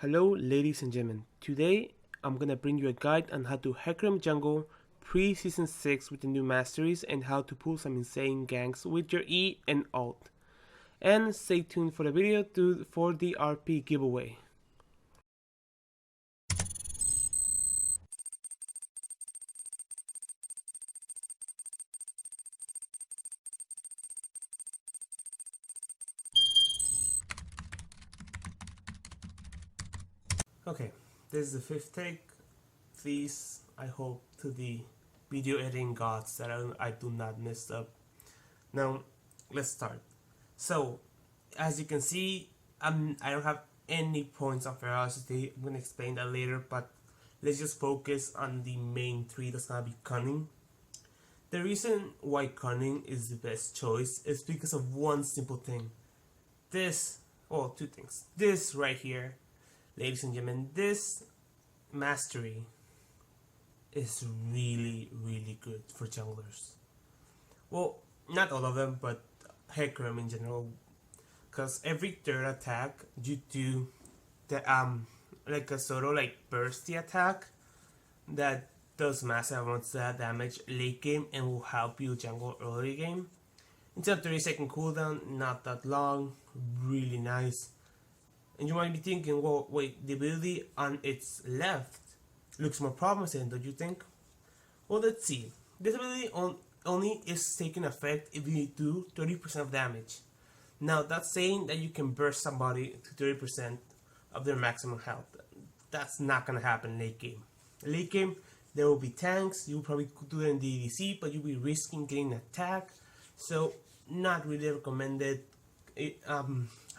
Hello ladies and gentlemen, today I'm gonna bring you a guide on how to Hecarim jungle pre-season 6 with the new masteries and how to pull some insane ganks with your E and alt. And stay tuned for the video for the RP giveaway. Okay, this is the fifth take. Please, I hope to the video editing gods that I do not mess up. Now, let's start. So, as you can see, I don't have any points of ferocity. I'm gonna explain that later, but let's just focus on the main three that's gonna be cunning. The reason why cunning is the best choice is because of one simple thing. Two things. This right here, ladies and gentlemen, this mastery is really, really good for junglers. Well, not all of them, but Hecarim in general. Because every third attack, you do the like a sort of like bursty attack that does massive amounts of damage late game and will help you jungle early game. It's a 30-second cooldown, not that long, really nice. And you might be thinking, well, wait, the ability on its left looks more promising, don't you think? Well, let's see. This ability only is taking effect if you do 30% of damage. Now, that's saying that you can burst somebody to 30% of their maximum health. That's not going to happen late game. Late game, there will be tanks. You'll probably do it in DDC, but you'll be risking getting attacked. So, not really recommended.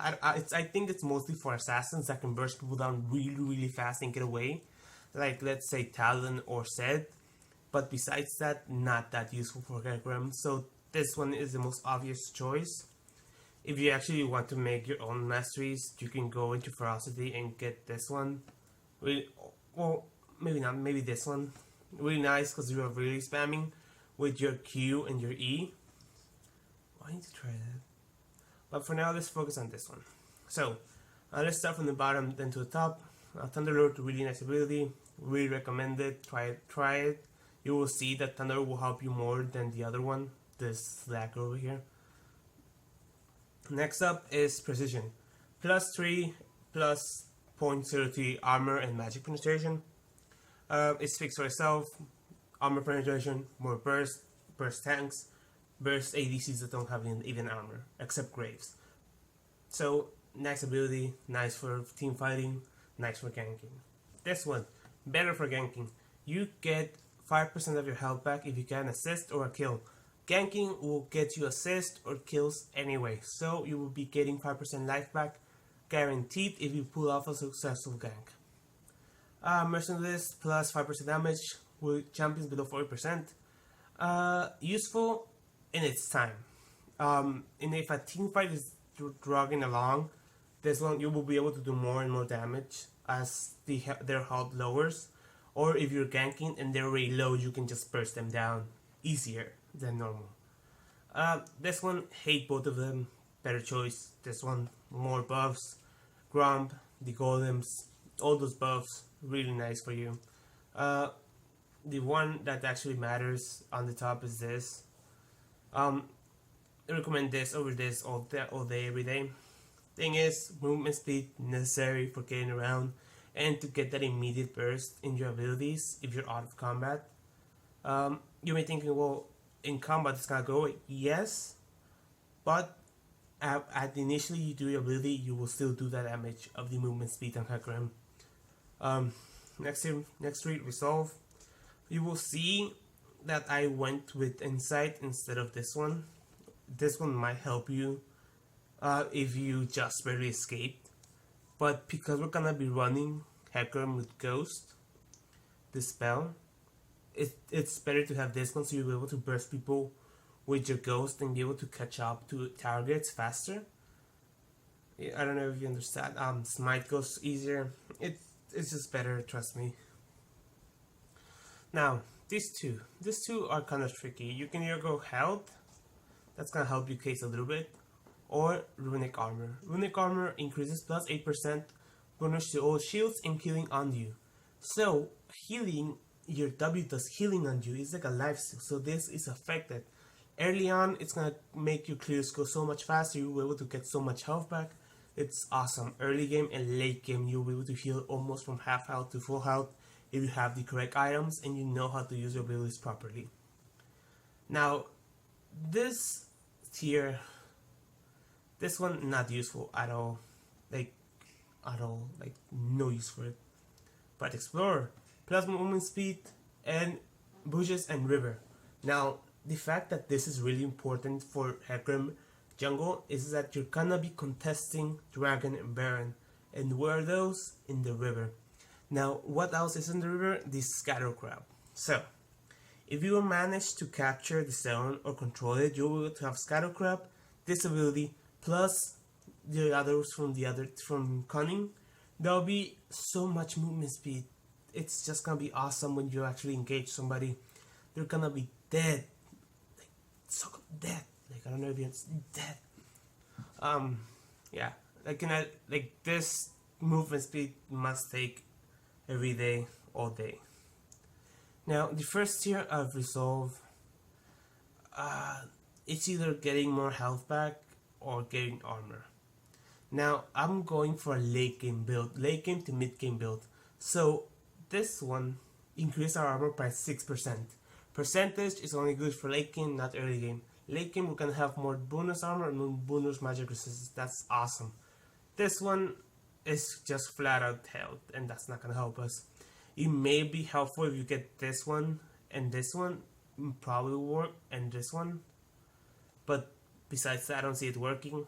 I think it's mostly for assassins that can burst people down really, really fast and get away. Like, let's say Talon or Zed. But besides that, not that useful for Hecarim. So, this one is the most obvious choice. If you actually want to make your own masteries, you can go into Ferocity and get this one. Really, well, maybe not, maybe this one. Really nice because you are really spamming with your Q and your E. I need to try that. But for now, let's focus on this one. So, let's start from the bottom then to the top. Thunderlord, really nice ability. Really recommend it. Try it. You will see that Thunder will help you more than the other one. This slacker over here. Next up is Precision. +3, plus 0.03 armor and magic penetration. It speaks for itself. Armor penetration, more burst tanks, burst ADCs that don't have even armor, except Graves. So, nice ability, nice for team fighting, nice for ganking. This one, better for ganking. You get 5% of your health back if you get an assist or a kill. Ganking will get you assist or kills anyway, so you will be getting 5% life back guaranteed if you pull off a successful gank. Merciless plus 5% damage with champions below 40%. Useful in its time. And if a team fight is dragging along, this one you will be able to do more and more damage as their health lowers. Or if you're ganking and they're already low, you can just burst them down easier than normal. This one, hate both of them. Better choice. This one, more buffs. Grump, the golems, all those buffs, really nice for you. The one that actually matters on the top is this. I recommend this over this all day, every day. Thing is, movement speed necessary for getting around and to get that immediate burst in your abilities if you're out of combat. You may be thinking, well, in combat it's gonna go away. Yes, but at initially you do your ability, you will still do that damage of the movement speed on Hecarim. Next read Resolve. You will see that I went with Insight instead of this one. This one might help you if you just barely escaped. But because we're gonna be running Hecarim with Ghost, the spell, it's better to have this one so you'll be able to burst people with your Ghost and be able to catch up to targets faster. I don't know if you understand. Smite goes easier. It's just better, trust me. Now, these two are kind of tricky. You can either go Health, that's gonna help you case a little bit, or Runic Armor. Runic Armor increases plus 8% bonus to all shields and healing on you. So healing, your W does healing on you. It's like a life steal. So this is affected. Early on, it's gonna make your clears go so much faster. You'll be able to get so much health back. It's awesome. Early game and late game, you'll be able to heal almost from half health to full health if you have the correct items and you know how to use your abilities properly. Now, this tier, this one not useful at all. Like no use for it. But Explorer, plus movement speed, and bushes and river. Now, the fact that this is really important for Hecarim jungle is that you're gonna be contesting Dragon and Baron. And where are those? In the river. Now, what else is in the river? The Scatter Crab. So, if you manage to capture the zone or control it, you'll be able to have Scatter Crab, this ability, plus the others from Cunning. There'll be so much movement speed. It's just gonna be awesome when you actually engage somebody. They're gonna be dead. Like, so dead. Like, I don't know if it's dead. Yeah. Like this movement speed must take every day, all day. Now, the first tier of Resolve, it's either getting more health back or getting armor. Now, I'm going for a late game build, late game to mid game build. So, this one increase our armor by 6%. Percentage is only good for late game, not early game. Late game, we're gonna have more bonus armor and bonus magic resistance. That's awesome. This one is just flat out health, and that's not gonna help us. It may be helpful if you get this one and this one, probably will work, and this one. But besides that, I don't see it working.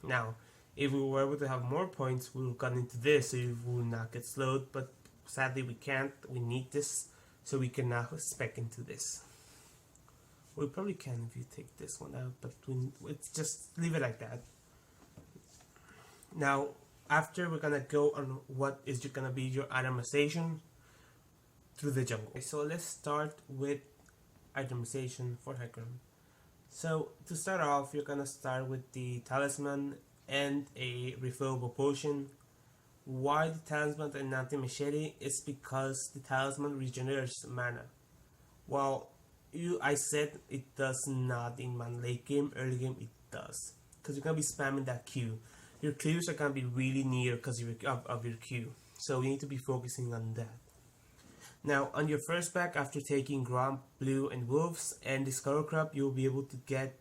Now, if we were able to have more points, we would have gotten into this, so we will not get slowed. But sadly, we can't. We need this, so we can now spec into this. We probably can if you take this one out, but it's just leave it like that. Now, after we're gonna go on what is gonna be your itemization through the jungle. Okay, so let's start with itemization for Hecarim. So to start off, you're gonna start with the talisman and a refillable potion. Why the talisman and not the machete? Is because the talisman regenerates mana. Well, I said it does not in my late game, early game it does. Because you're gonna be spamming that Q. Your clears are gonna be really near because of your Q. So you need to be focusing on that. Now, on your first back, after taking Gromp, Blue, and Wolves, and the Skull Crab, you'll be able to get,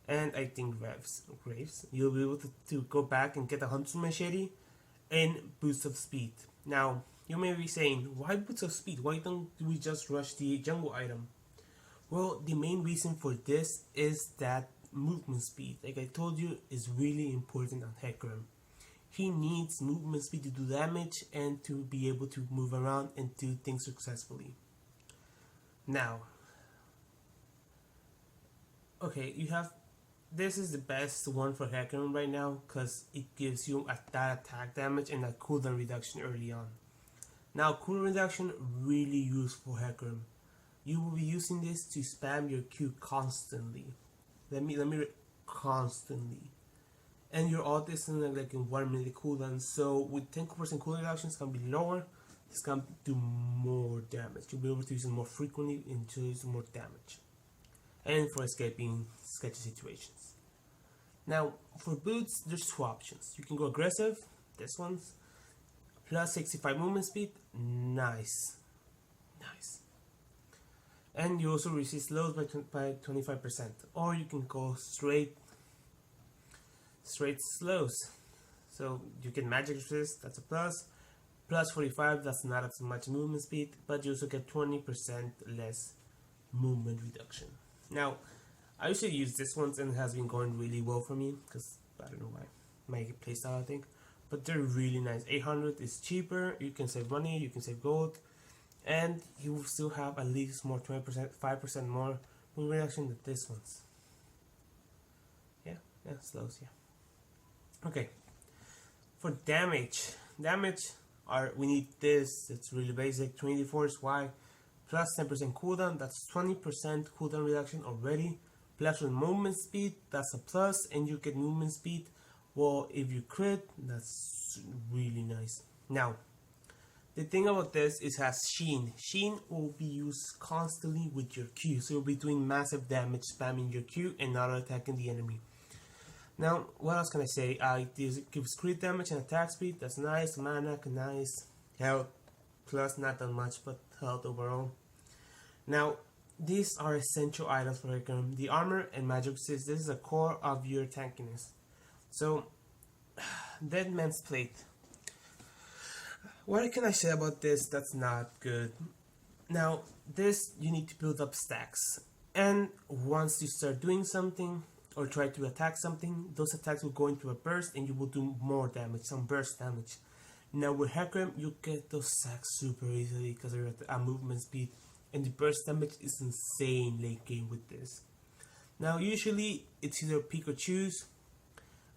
and I think Graves, you'll be able to go back and get a Hunter's Machete and Boost of Speed. Now, you may be saying, why Boost of Speed? Why don't we just rush the jungle item? Well, the main reason for this is that movement speed, like I told you, is really important on Hecarim. He needs movement speed to do damage and to be able to move around and do things successfully. Now, okay, you have, this is the best one for Hecarim right now because it gives you that attack damage and that cooldown reduction early on. Now, cooldown reduction really useful for Hecarim. You will be using this to spam your Q constantly. Let me constantly. And your ult is in like in 1 minute cooldown, so with 10% cooldown reduction, it's gonna be lower. It's gonna do more damage. You'll be able to use it more frequently and to use more damage. And for escaping sketchy situations. Now, for boots, there's two options. You can go aggressive, this one's plus 65 movement speed, nice. And you also resist lows by 25%. Or you can go straight slows. So you get magic resist, that's a plus. Plus 45, that's not as much movement speed, but you also get 20% less movement reduction. Now, I usually use this one and it has been going really well for me, because I don't know why, my playstyle I think. But they're really nice. 800 is cheaper, you can save money, you can save gold, and you will still have at least more 20%, 5% more movement reduction than this one's. Yeah, slows, yeah. Okay, for damage we need this. It's really basic. 24 is why plus 10% cooldown. That's 20% cooldown reduction already. Plus with movement speed, that's a plus, and you get movement speed. Well, if you crit, that's It's really nice. Now, the thing about this is has Sheen. Sheen will be used constantly with your Q, so you'll be doing massive damage spamming your Q and not attacking the enemy. Now, what else can I say? It gives crit damage and attack speed. That's nice. Mana, nice. Health, plus not that much, but health overall. Now, these are essential items for Hecarim. The armor and magic resist. This is a core of your tankiness. So, Dead Man's Plate. What can I say about this that's not good? Now, this you need to build up stacks. And once you start doing something, or try to attack something, those attacks will go into a burst and you will do more damage, some burst damage. Now with Hecarim, you get those stacks super easily because of your movement speed, and the burst damage is insane late game with this. Now usually it's either pick or choose.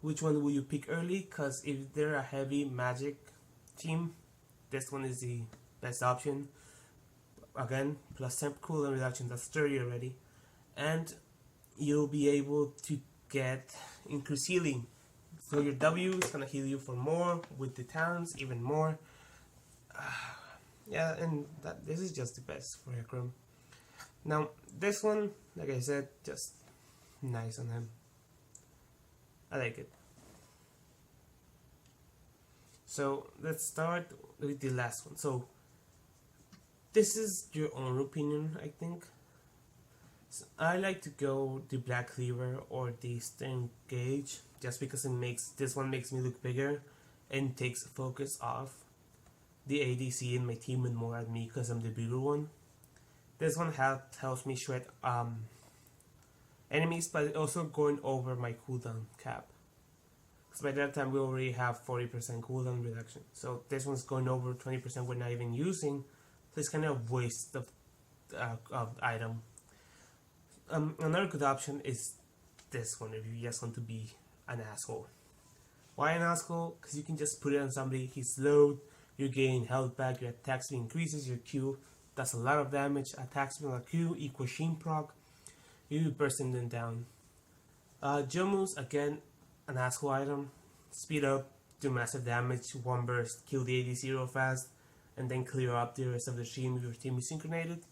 Which one will you pick early? Because if they're a heavy magic team, this one is the best option. Again, plus 10 cooldown reduction, that's 30 already. And you'll be able to get increased healing. So your W is gonna heal you for more, with the talents even more. Yeah, and this is just the best for Hecarim. Now this one, like I said, just nice on him. I like it. So let's start with the last one. So this is your own opinion, I think. So I like to go the Black Cleaver or the Stern Gauge just because this one makes me look bigger and takes focus off the ADC in my team and more at me because I'm the bigger one. This one helps me shred enemies, but also going over my cooldown cap. Because by that time we already have 40% cooldown reduction. So this one's going over 20% we're not even using. So it's kind of a waste of item. Another good option is this one if you just want to be an asshole. Why an asshole? Because you can just put it on somebody, he's slowed, you gain health back, your attack speed increases, your Q does a lot of damage, attack speed on Q equals Sheen proc, you be bursting them down. Jomu's again an asshole item, speed up, do massive damage, one burst, kill the ADC real fast, and then clear up the rest of the team if your team is synchronated.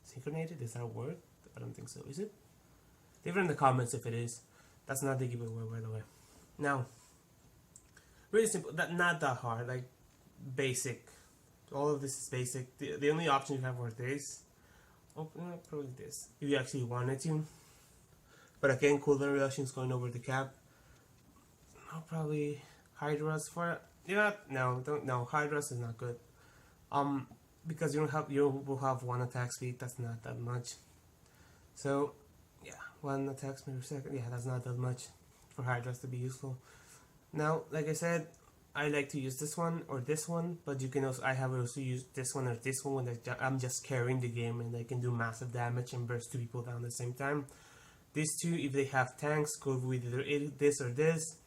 Synchronated, is that a word? I don't think so, is it? Leave it in the comments if it is. That's not the giveaway, by the way. Now, really simple, not that hard, like basic. All of this is basic. The only option you have for this, probably this, if you actually wanted to. But again, cooldown reduction is going over the cap. Probably Hydra's for it. Yeah, no, Hydra's is not good. Because you will have one attack speed. That's not that much. So, yeah, one attack speed per second. Yeah, that's not that much for Hydra's to be useful. Now, like I said, I like to use this one or this one, but you can also I have also used this one or this one when I'm just carrying the game and I can do massive damage and burst two people down at the same time. These two, if they have tanks, go with either this or this.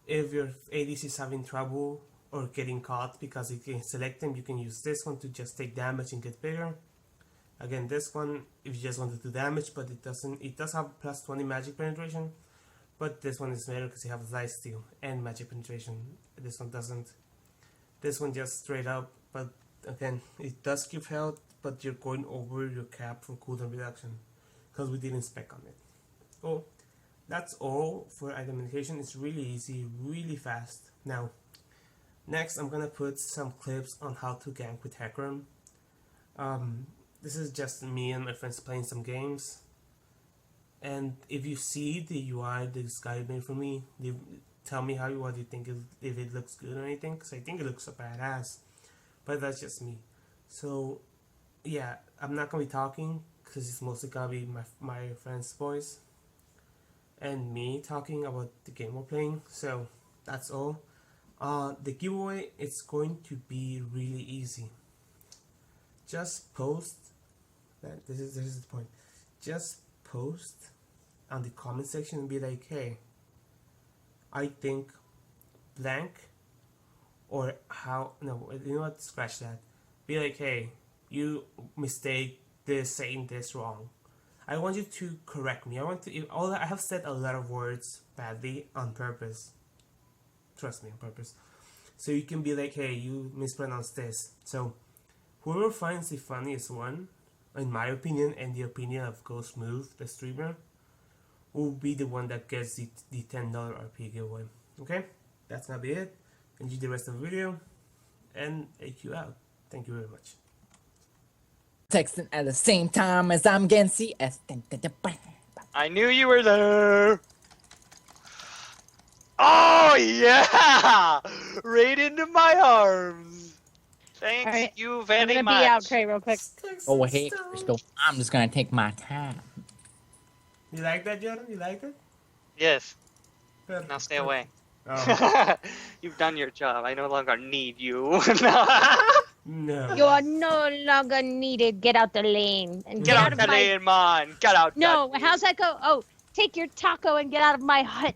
If your ADC is having trouble or getting caught because you can select them, you can use this one to just take damage and get bigger. Again, this one, if you just want to do damage, but it does have plus 20 magic penetration, but this one is better because you have lifesteal and magic penetration. This one doesn't. This one just straight up, but again, it does give health, but you're going over your cap for cooldown reduction because we didn't spec on it. Oh, that's all for item indication. It's really easy, really fast. Now, next I'm gonna put some clips on how to gank with Hecarim. This is just me and my friends playing some games. And if you see the UI this guy made for me, tell me what you think if it looks good or anything, because I think it looks so badass. But that's just me. So, yeah, I'm not gonna be talking because it's mostly gonna be my friend's voice and me talking about the game we're playing. So that's all. The giveaway is going to be really easy. Just post that this is the point. Just post on the comment section and be like, hey, I think blank, or how, no, you know what, scratch that. Be like, hey, you mistake this, saying this wrong. I want you to correct me. I have said a lot of words badly on purpose. Trust me, on purpose. So you can be like, hey, you mispronounced this. So whoever finds the funniest one, in my opinion, and the opinion of Ghost Move, the streamer, will be the one that gets the $10 RP giveaway. Okay? That's gonna be it. Enjoy the rest of the video, and AQ out. Thank you very much. Texting at the same time as I'm getting CS. I knew you were there. Oh yeah! Right into my arms. Thank Alright, you I'm very gonna much. be out, Trey, real quick. Oh, hey, Crystal. I'm just gonna take my time. You like that, Jordan? You like it? Yes. Perfect. Now stay away. Oh. You've done your job. I no longer need you. No. You are no longer needed. Get out the lane and Get out of the my. lane, man. Get out. No, that how's that go? Oh, take your taco and get out of my hut.